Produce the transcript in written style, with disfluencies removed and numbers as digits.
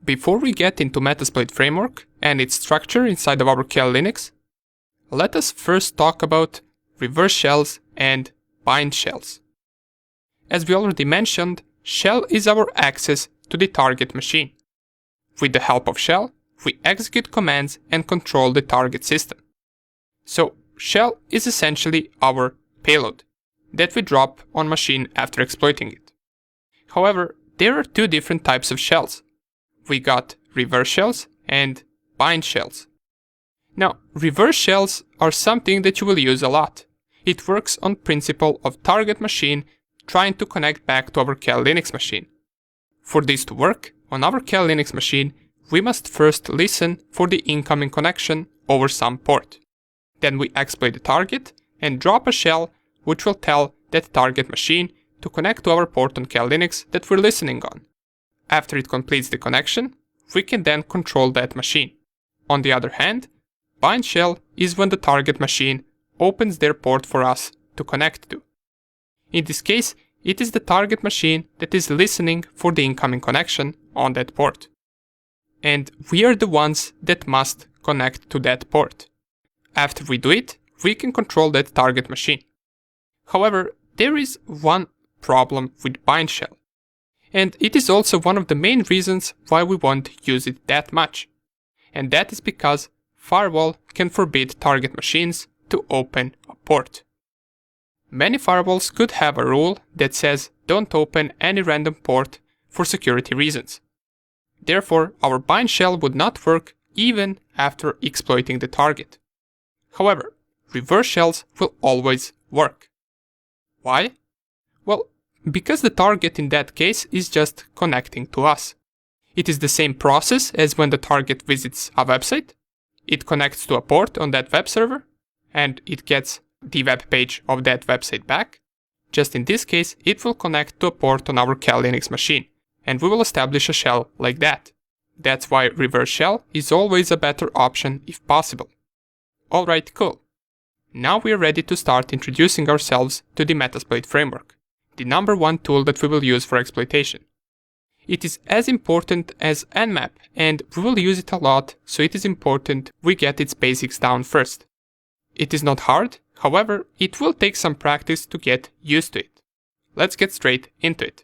Before we get into Metasploit framework and its structure inside of our Kali Linux, let us first talk about reverse shells and bind shells. As we already mentioned, shell is our access to the target machine. With the help of shell, we execute commands and control the target system. So, shell is essentially our payload that we drop on machine after exploiting it. However, there are two different types of shells. We got reverse shells and bind shells. Now, reverse shells are something that you will use a lot. It works on principle of target machine trying to connect back to our Kali Linux machine. For this to work, on our Kali Linux machine, we must first listen for the incoming connection over some port. Then we exploit the target and drop a shell which will tell that target machine to connect to our port on Kali Linux that we're listening on. After it completes the connection, we can then control that machine. On the other hand, bind shell is when the target machine opens their port for us to connect to. In this case, it is the target machine that is listening for the incoming connection on that port. And we are the ones that must connect to that port. After we do it, we can control that target machine. However, there is one problem with bind shell. And it is also one of the main reasons why we won't use it that much. And that is because firewall can forbid target machines to open a port. Many firewalls could have a rule that says don't open any random port for security reasons. Therefore, our bind shell would not work even after exploiting the target. However, reverse shells will always work. Why? Well, because the target in that case is just connecting to us. It is the same process as when the target visits a website. It connects to a port on that web server, and it gets the web page of that website back. Just in this case, it will connect to a port on our Kali Linux machine, and we will establish a shell like that. That's why reverse shell is always a better option if possible. Alright, cool. Now we are ready to start introducing ourselves to the Metasploit framework, the number one tool that we will use for exploitation. It is as important as Nmap, and we will use it a lot, so it is important we get its basics down first. It is not hard, however, it will take some practice to get used to it. Let's get straight into it.